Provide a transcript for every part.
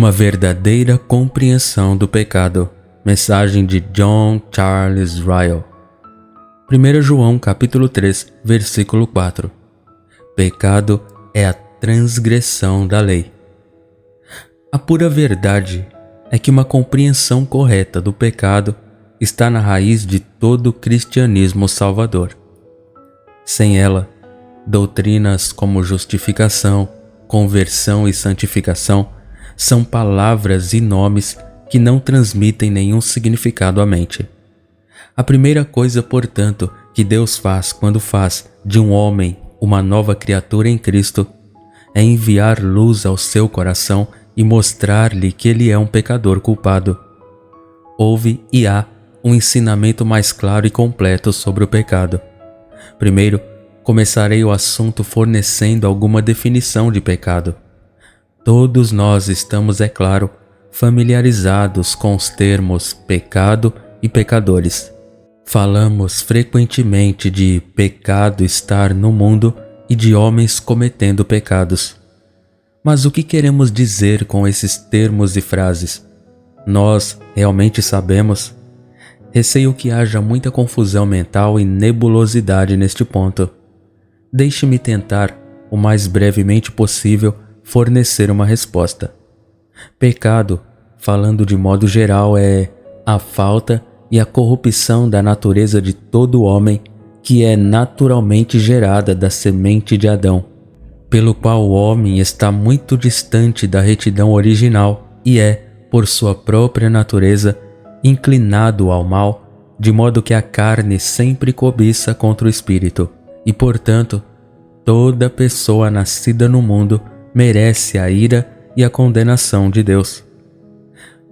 Uma verdadeira compreensão do pecado. Mensagem de John Charles Ryle. 1 João capítulo 3, versículo 4. Pecado é a transgressão da lei. A pura verdade é que uma compreensão correta do pecado está na raiz de todo o cristianismo salvador. Sem ela, doutrinas como justificação, conversão e santificação são palavras e nomes que não transmitem nenhum significado à mente. A primeira coisa, portanto, que Deus faz quando faz de um homem uma nova criatura em Cristo é enviar luz ao seu coração e mostrar-lhe que ele é um pecador culpado. Houve e há um ensinamento mais claro e completo sobre o pecado. Primeiro, começarei o assunto fornecendo alguma definição de pecado. Todos nós estamos, é claro, familiarizados com os termos pecado e pecadores. Falamos frequentemente de pecado estar no mundo e de homens cometendo pecados. Mas o que queremos dizer com esses termos e frases? Nós realmente sabemos? Receio que haja muita confusão mental e nebulosidade neste ponto. Deixe-me tentar, o mais brevemente possível, fornecer uma resposta. Pecado, falando de modo geral, é a falta e a corrupção da natureza de todo homem que é naturalmente gerada da semente de Adão, pelo qual o homem está muito distante da retidão original e é, por sua própria natureza, inclinado ao mal, de modo que a carne sempre cobiça contra o espírito, e, portanto, toda pessoa nascida no mundo merece a ira e a condenação de Deus.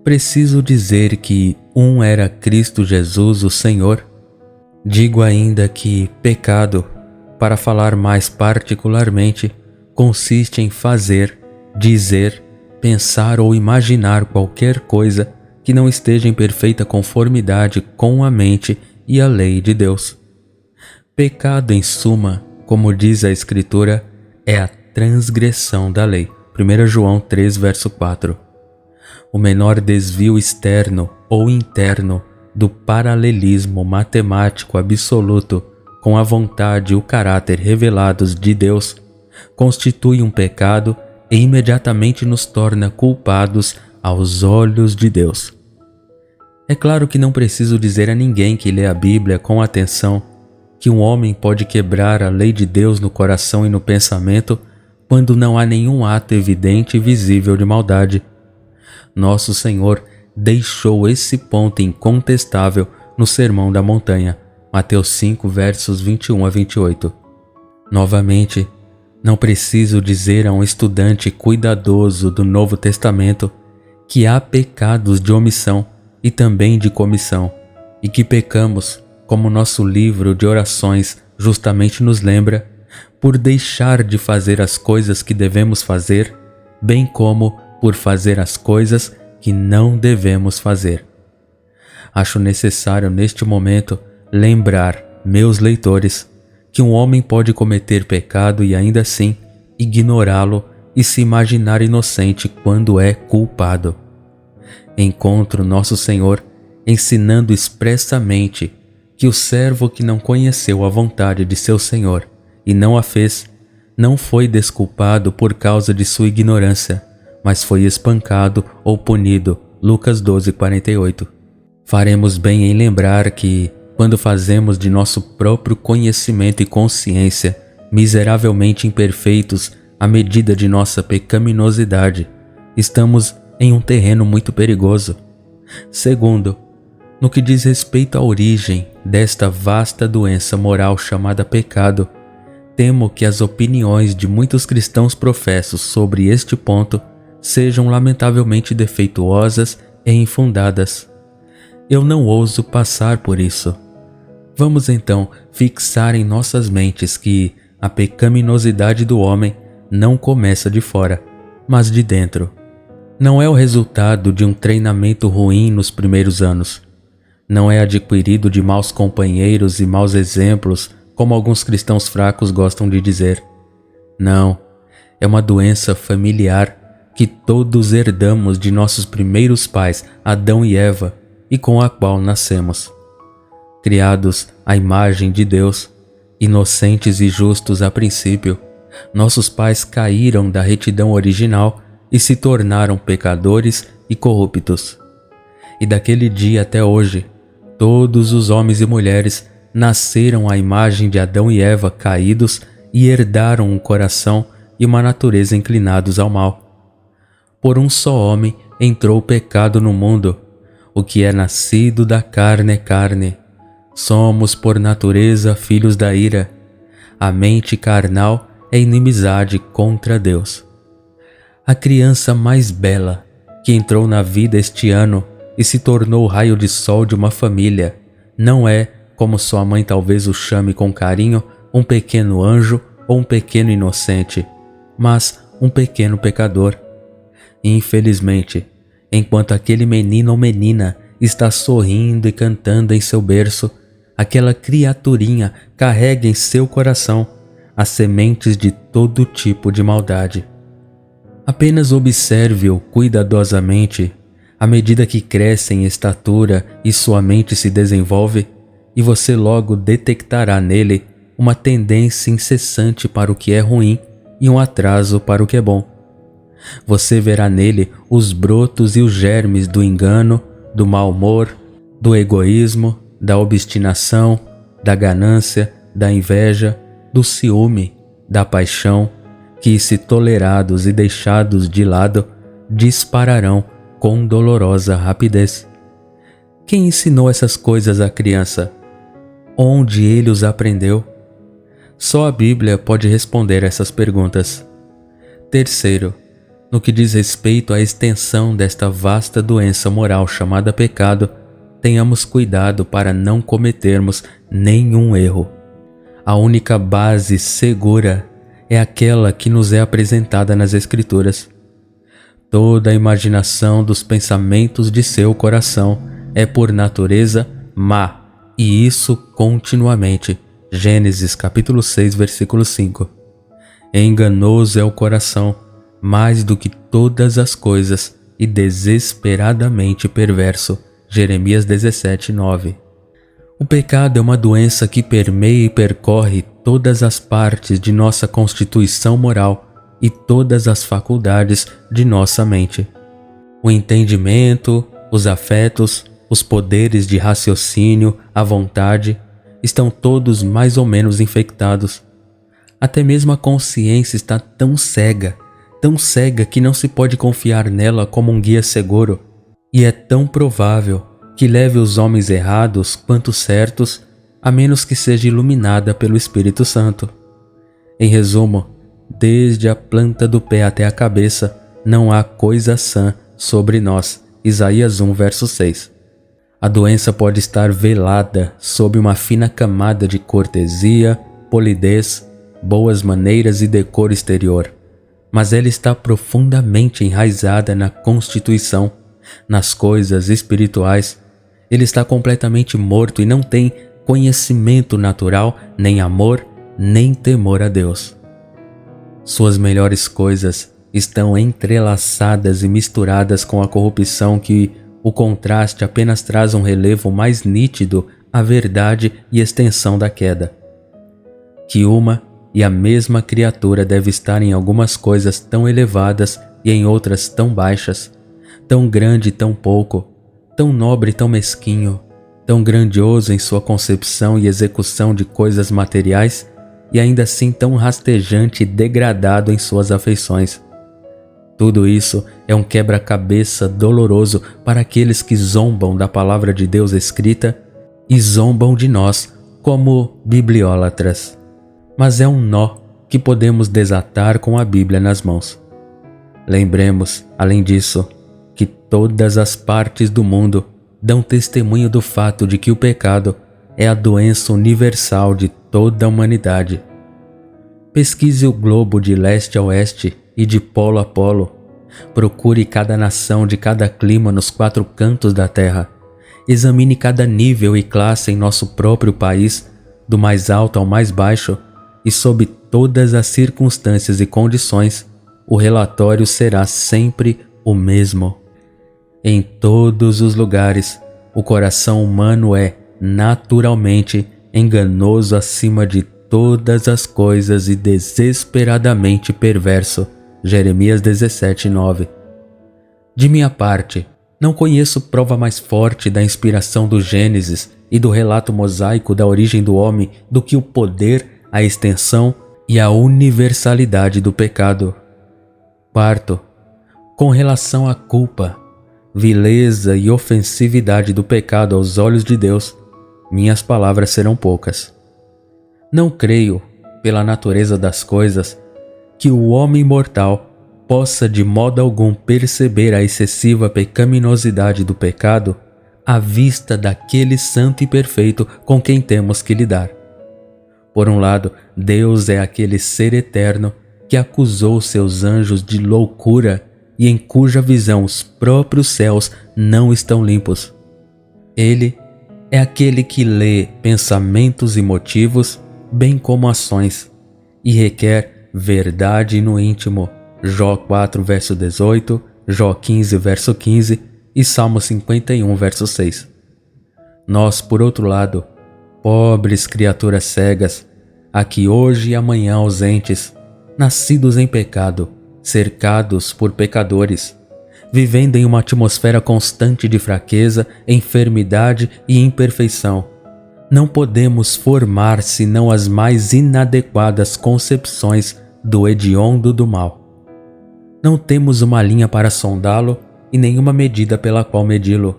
Preciso dizer que um era Cristo Jesus, o Senhor. Digo ainda que pecado, para falar mais particularmente, consiste em fazer, dizer, pensar ou imaginar qualquer coisa que não esteja em perfeita conformidade com a mente e a lei de Deus. Pecado, em suma, como diz a Escritura, é a transgressão da lei. 1 João 3, verso 4. O menor desvio externo ou interno do paralelismo matemático absoluto com a vontade e o caráter revelados de Deus constitui um pecado e imediatamente nos torna culpados aos olhos de Deus. É claro que não preciso dizer a ninguém que lê a Bíblia com atenção que um homem pode quebrar a lei de Deus no coração e no pensamento quando não há nenhum ato evidente e visível de maldade. Nosso Senhor deixou esse ponto incontestável no Sermão da Montanha, Mateus 5, versos 21 a 28. Novamente, não preciso dizer a um estudante cuidadoso do Novo Testamento que há pecados de omissão e também de comissão, e que pecamos, como nosso livro de orações justamente nos lembra, por deixar de fazer as coisas que devemos fazer, bem como por fazer as coisas que não devemos fazer. Acho necessário neste momento lembrar, meus leitores, que um homem pode cometer pecado e ainda assim ignorá-lo e se imaginar inocente quando é culpado. Encontro nosso Senhor ensinando expressamente que o servo que não conheceu a vontade de seu Senhor e não a fez, não foi desculpado por causa de sua ignorância, mas foi espancado ou punido. Lucas 12, 48. Faremos bem em lembrar que, quando fazemos de nosso próprio conhecimento e consciência miseravelmente imperfeitos à medida de nossa pecaminosidade, estamos em um terreno muito perigoso. Segundo, no que diz respeito à origem desta vasta doença moral chamada pecado, temo que as opiniões de muitos cristãos professos sobre este ponto sejam lamentavelmente defeituosas e infundadas. Eu não ouso passar por isso. Vamos então fixar em nossas mentes que a pecaminosidade do homem não começa de fora, mas de dentro. Não é o resultado de um treinamento ruim nos primeiros anos. Não é adquirido de maus companheiros e maus exemplos, como alguns cristãos fracos gostam de dizer. Não, é uma doença familiar que todos herdamos de nossos primeiros pais, Adão e Eva, e com a qual nascemos. Criados à imagem de Deus, inocentes e justos a princípio, nossos pais caíram da retidão original e se tornaram pecadores e corruptos. E daquele dia até hoje, todos os homens e mulheres nasceram à imagem de Adão e Eva caídos e herdaram um coração e uma natureza inclinados ao mal. Por um só homem entrou o pecado no mundo. O que é nascido da carne é carne. Somos por natureza filhos da ira. A mente carnal é inimizade contra Deus. A criança mais bela que entrou na vida este ano e se tornou o raio de sol de uma família não é, como sua mãe talvez o chame com carinho, um pequeno anjo ou um pequeno inocente, mas um pequeno pecador. Infelizmente, enquanto aquele menino ou menina está sorrindo e cantando em seu berço, aquela criaturinha carrega em seu coração as sementes de todo tipo de maldade. Apenas observe-o cuidadosamente à medida que cresce em estatura e sua mente se desenvolve, e você logo detectará nele uma tendência incessante para o que é ruim e um atraso para o que é bom. Você verá nele os brotos e os germes do engano, do mau humor, do egoísmo, da obstinação, da ganância, da inveja, do ciúme, da paixão, que, se tolerados e deixados de lado, dispararão com dolorosa rapidez. Quem ensinou essas coisas à criança? Onde ele os aprendeu? Só a Bíblia pode responder essas perguntas. Terceiro, no que diz respeito à extensão desta vasta doença moral chamada pecado, tenhamos cuidado para não cometermos nenhum erro. A única base segura é aquela que nos é apresentada nas Escrituras. Toda a imaginação dos pensamentos de seu coração é por natureza má, e isso continuamente. Gênesis capítulo 6, versículo 5. Enganoso é o coração, mais do que todas as coisas, e desesperadamente perverso. Jeremias 17, 9. O pecado é uma doença que permeia e percorre todas as partes de nossa constituição moral e todas as faculdades de nossa mente. O entendimento, os afetos, os poderes de raciocínio, a vontade, estão todos mais ou menos infectados. Até mesmo a consciência está tão cega que não se pode confiar nela como um guia seguro, e é tão provável que leve os homens errados quanto certos, a menos que seja iluminada pelo Espírito Santo. Em resumo, desde a planta do pé até a cabeça, não há coisa sã sobre nós. Isaías 1, verso 6. A doença pode estar velada sob uma fina camada de cortesia, polidez, boas maneiras e decoro exterior, mas ela está profundamente enraizada na constituição, nas coisas espirituais. Ele está completamente morto e não tem conhecimento natural, nem amor, nem temor a Deus. Suas melhores coisas estão entrelaçadas e misturadas com a corrupção que o contraste apenas traz um relevo mais nítido à verdade e extensão da queda. Que uma e a mesma criatura deve estar em algumas coisas tão elevadas e em outras tão baixas, tão grande e tão pouco, tão nobre e tão mesquinho, tão grandioso em sua concepção e execução de coisas materiais e ainda assim tão rastejante e degradado em suas afeições. Tudo isso é um quebra-cabeça doloroso para aqueles que zombam da palavra de Deus escrita e zombam de nós como bibliólatras. Mas é um nó que podemos desatar com a Bíblia nas mãos. Lembremos, além disso, que todas as partes do mundo dão testemunho do fato de que o pecado é a doença universal de toda a humanidade. Pesquise o globo de leste a oeste e de polo a polo. Procure cada nação de cada clima nos 4 cantos da terra. Examine cada nível e classe em nosso próprio país, do mais alto ao mais baixo, e sob todas as circunstâncias e condições, o relatório será sempre o mesmo. Em todos os lugares, o coração humano é, naturalmente, enganoso acima de todas as coisas e desesperadamente perverso. Jeremias 17:9. De minha parte, não conheço prova mais forte da inspiração do Gênesis e do relato mosaico da origem do homem do que o poder, a extensão e a universalidade do pecado. Quarto, com relação à culpa, vileza e ofensividade do pecado aos olhos de Deus, minhas palavras serão poucas. Não creio, pela natureza das coisas, que o homem mortal possa de modo algum perceber a excessiva pecaminosidade do pecado à vista daquele santo e perfeito com quem temos que lidar. Por um lado, Deus é aquele ser eterno que acusou seus anjos de loucura e em cuja visão os próprios céus não estão limpos. Ele é aquele que lê pensamentos e motivos, bem como ações, e requer verdade no íntimo. Jó 4, verso 18, Jó 15, verso 15 e Salmo 51, verso 6. Nós, por outro lado, pobres criaturas cegas, aqui hoje e amanhã ausentes, nascidos em pecado, cercados por pecadores, vivendo em uma atmosfera constante de fraqueza, enfermidade e imperfeição, não podemos formar senão as mais inadequadas concepções do hediondo do mal. Não temos uma linha para sondá-lo e nenhuma medida pela qual medi-lo.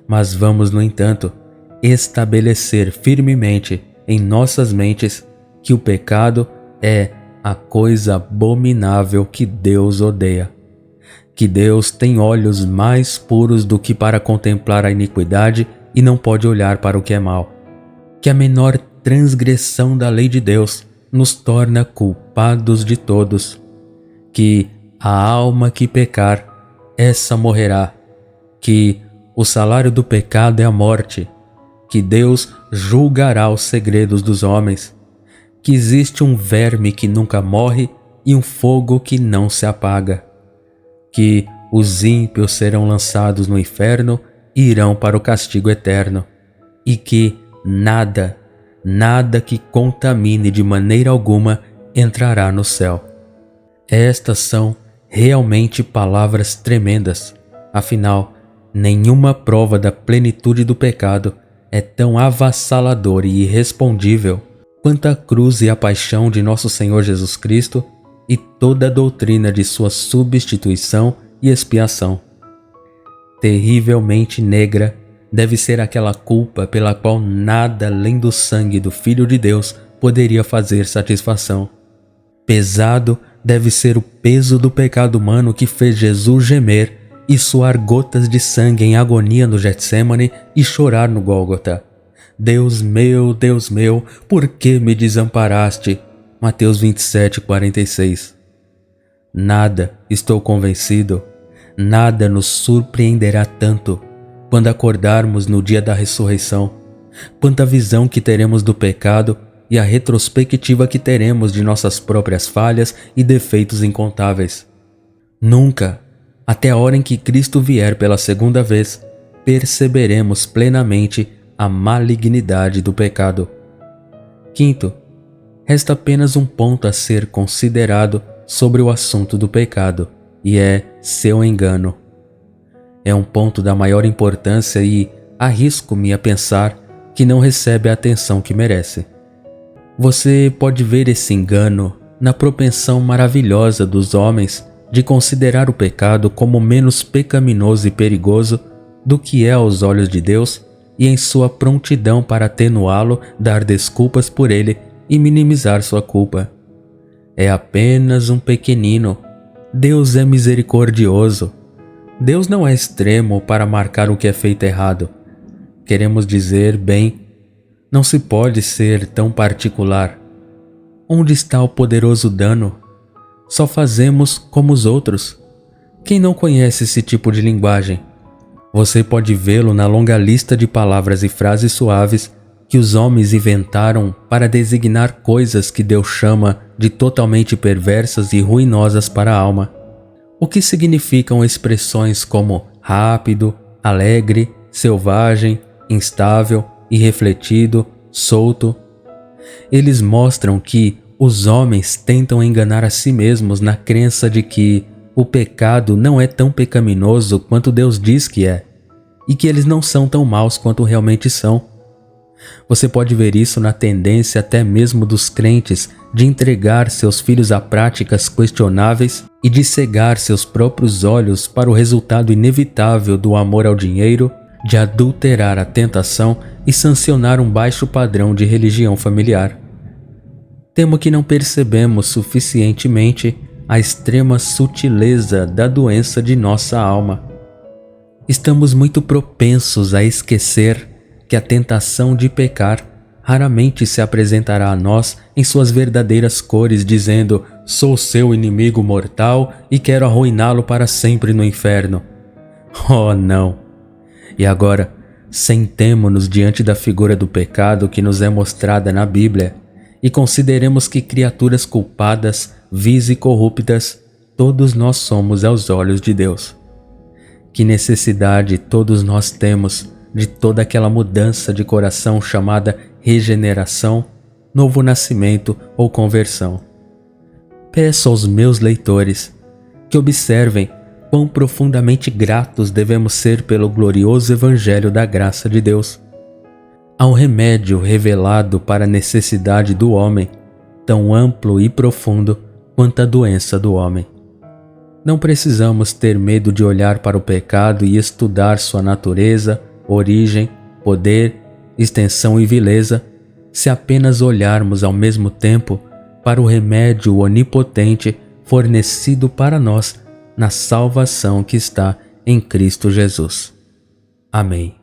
Mas vamos, no entanto, estabelecer firmemente em nossas mentes que o pecado é a coisa abominável que Deus odeia. Que Deus tem olhos mais puros do que para contemplar a iniquidade e não pode olhar para o que é mal. Que a menor transgressão da lei de Deus nos torna culpados de todos. Que a alma que pecar, essa morrerá. Que o salário do pecado é a morte. Que Deus julgará os segredos dos homens. Que existe um verme que nunca morre e um fogo que não se apaga. Que os ímpios serão lançados no inferno e irão para o castigo eterno. E que nada que contamine de maneira alguma entrará no céu. Estas são realmente palavras tremendas. Afinal, nenhuma prova da plenitude do pecado é tão avassaladora e irrespondível quanto a cruz e a paixão de nosso Senhor Jesus Cristo e toda a doutrina de sua substituição e expiação. Terrivelmente negra deve ser aquela culpa pela qual nada além do sangue do Filho de Deus poderia fazer satisfação. Pesado deve ser o peso do pecado humano que fez Jesus gemer e suar gotas de sangue em agonia no Getsêmane e chorar no Gólgota. Deus meu, por que me desamparaste? Mateus 27:46. Nada, estou convencido, nada nos surpreenderá tanto quando acordarmos no dia da ressurreição, quanto a visão que teremos do pecado e a retrospectiva que teremos de nossas próprias falhas e defeitos incontáveis. Nunca, até a hora em que Cristo vier pela segunda vez, perceberemos plenamente a malignidade do pecado. Quinto, resta apenas um ponto a ser considerado sobre o assunto do pecado, e é seu engano. É um ponto da maior importância e arrisco-me a pensar que não recebe a atenção que merece. Você pode ver esse engano na propensão maravilhosa dos homens de considerar o pecado como menos pecaminoso e perigoso do que é aos olhos de Deus e em sua prontidão para atenuá-lo, dar desculpas por ele e minimizar sua culpa. É apenas um pequenino. Deus é misericordioso. Deus não é extremo para marcar o que é feito errado. Queremos dizer, bem, não se pode ser tão particular. Onde está o poderoso dano? Só fazemos como os outros. Quem não conhece esse tipo de linguagem? Você pode vê-lo na longa lista de palavras e frases suaves que os homens inventaram para designar coisas que Deus chama de totalmente perversas e ruinosas para a alma. O que significam expressões como rápido, alegre, selvagem, instável, irrefletido, solto. Eles mostram que os homens tentam enganar a si mesmos na crença de que o pecado não é tão pecaminoso quanto Deus diz que é, e que eles não são tão maus quanto realmente são. Você pode ver isso na tendência até mesmo dos crentes de entregar seus filhos a práticas questionáveis e de cegar seus próprios olhos para o resultado inevitável do amor ao dinheiro, de adulterar a tentação e sancionar um baixo padrão de religião familiar. Temo que não percebemos suficientemente a extrema sutileza da doença de nossa alma. Estamos muito propensos a esquecer que a tentação de pecar raramente se apresentará a nós em suas verdadeiras cores, dizendo: sou seu inimigo mortal e quero arruiná-lo para sempre no inferno. Oh, não! E agora, sentemo-nos diante da figura do pecado que nos é mostrada na Bíblia e consideremos que criaturas culpadas, vis e corruptas, todos nós somos aos olhos de Deus. Que necessidade todos nós temos de toda aquela mudança de coração chamada regeneração, novo nascimento ou conversão. Peço aos meus leitores que observem quão profundamente gratos devemos ser pelo glorioso Evangelho da graça de Deus. Há um remédio revelado para a necessidade do homem, tão amplo e profundo quanto a doença do homem. Não precisamos ter medo de olhar para o pecado e estudar sua natureza, origem, poder, extensão e vileza, se apenas olharmos ao mesmo tempo para o remédio onipotente fornecido para nós na salvação que está em Cristo Jesus. Amém.